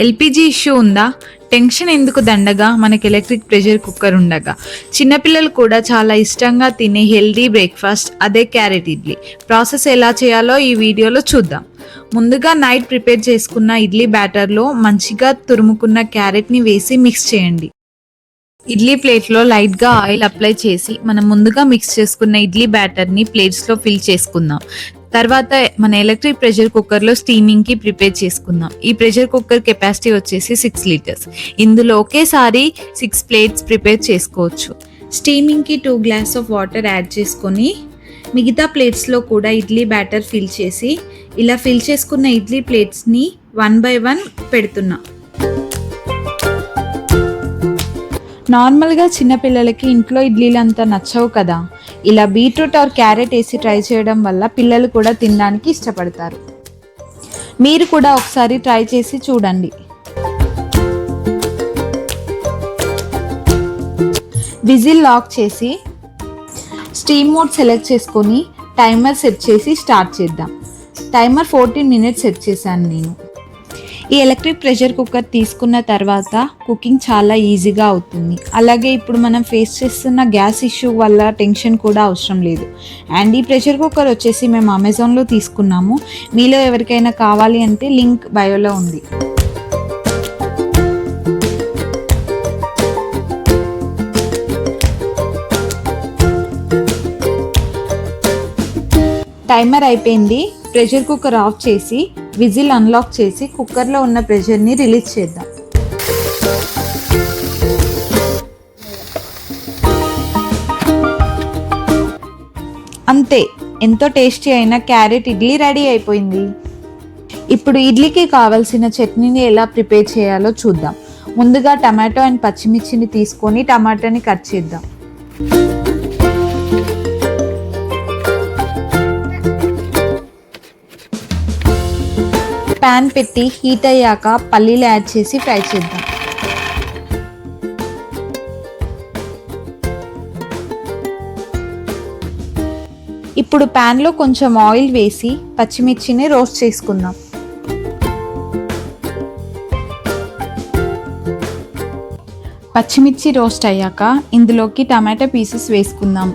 LPG issue ఉందా? Tension ఎందుకు దండగా, మనకి ఎలక్ట్రిక్ ప్రెషర్ కుక్కర్ ఉండగా. చిన్నపిల్లలు కూడా చాలా ఇష్టంగా తినే హెల్దీ బ్రేక్ఫాస్ట్ అదే క్యారెట్ ఇడ్లీ. ప్రాసెస్ ఎలా చేయాలో ఈ వీడియోలో చూద్దాం. ముందుగా నైట్ ప్రిపేర్ చేసుకున్న ఇడ్లీ బ్యాటర్లో మంచిగా తురుముకున్న క్యారెట్ని వేసి మిక్స్ చేయండి. ఇడ్లీ ప్లేట్లో లైట్గా ఆయిల్ అప్లై చేసి మనం ముందుగా మిక్స్ చేసుకున్న ఇడ్లీ బ్యాటర్ని ప్లేట్స్లో ఫిల్ చేసుకుందాం. తర్వాత మన ఎలక్ట్రిక్ ప్రెషర్ కుక్కర్లో స్టీమింగ్కి ప్రిపేర్ చేసుకుందాం. ఈ ప్రెషర్ కుక్కర్ కెపాసిటీ వచ్చేసి 6 లీటర్స్. ఇందులో ఒకేసారి 6 ప్లేట్స్ ప్రిపేర్ చేసుకోవచ్చు. స్టీమింగ్కి 2 గ్లాస్ ఆఫ్ వాటర్ యాడ్ చేసుకొని మిగతా ప్లేట్స్లో కూడా ఇడ్లీ బ్యాటర్ ఫిల్ చేసి ఇలా ఫిల్ చేసుకున్న ఇడ్లీ ప్లేట్స్ని 1 by 1 పెడుతున్నా. నార్మల్గా చిన్నపిల్లలకి ఇంట్లో ఇడ్లీలు అంతా నచ్చవు కదా, ఇలా బీట్రూట్ ఆర్ క్యారెట్ వేసి ట్రై చేయడం వల్ల పిల్లలు కూడా తినడానికి ఇష్టపడతారు. మీరు కూడా ఒకసారి ట్రై చేసి చూడండి. విజిల్ లాక్ చేసి స్టీమ్ మోడ్ సెలెక్ట్ చేసుకొని టైమర్ సెట్ చేసి స్టార్ట్ చేద్దాం. టైమర్ 14 minutes సెట్ చేశాను నేను. ఈ ఎలక్ట్రిక్ ప్రెషర్ కుక్కర్ తీసుకున్న తర్వాత కుకింగ్ చాలా ఈజీగా అవుతుంది. అలాగే ఇప్పుడు మనం ఫేస్ చేస్తున్న గ్యాస్ ఇష్యూ వల్ల టెన్షన్ కూడా అవసరం లేదు. అండ్ ఈ ప్రెషర్ కుక్కర్ వచ్చేసి మేము అమెజాన్లో తీసుకున్నాము. మీలో ఎవరికైనా కావాలి అంటే లింక్ బయోలో ఉంది. టైమర్ అయిపోయింది. ప్రెషర్ కుక్కర్ ఆఫ్ చేసి విజిల్ అన్లాక్ చేసి కుక్కర్లో ఉన్న ప్రెషర్ని రిలీజ్ చేద్దాం. అంతే, ఎంతో టేస్టీ అయిన క్యారెట్ ఇడ్లీ రెడీ అయిపోయింది. ఇప్పుడు ఇడ్లీకి కావాల్సిన చట్నీని ఎలా ప్రిపేర్ చేయాలో చూద్దాం. ముందుగా టమాటో అండ్ పచ్చిమిర్చిని తీసుకొని టమాటాని కట్ చేద్దాం. ప్యాన్ పెట్టి హీట్ అయ్యాక పల్లీలు యాడ్ చేసి ఫ్రై చేద్దాం. ఇప్పుడు ప్యాన్లో కొంచెం ఆయిల్ వేసి పచ్చిమిర్చిని రోస్ట్ చేసుకుందాం. పచ్చిమిర్చి రోస్ట్ అయ్యాక ఇందులోకి టమాటా పీసెస్ వేసుకుందాం.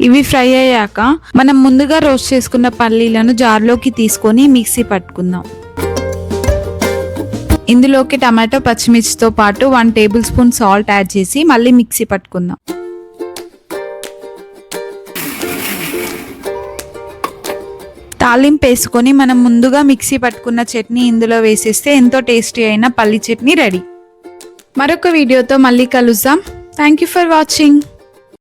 ఇవి ఫ్రై అయ్యాక మనం ముందుగా రోస్ట్ చేసుకున్న పల్లీలను జార్లోకి తీసుకొని మిక్సీ పట్టుకుందాం. ఇందులోకి టమాటో పచ్చిమిర్చితో పాటు 1 tablespoon సాల్ట్ యాడ్ చేసి మళ్ళీ మిక్సీ పట్టుకుందాం. తాలింపు వేసుకొని మనం ముందుగా మిక్సీ పట్టుకున్న చట్నీ ఇందులో వేసేస్తే ఎంతో టేస్టీ అయిన పల్లి చట్నీ రెడీ. మరొక వీడియోతో మళ్ళీ కలుద్దాం. Thank you for watching.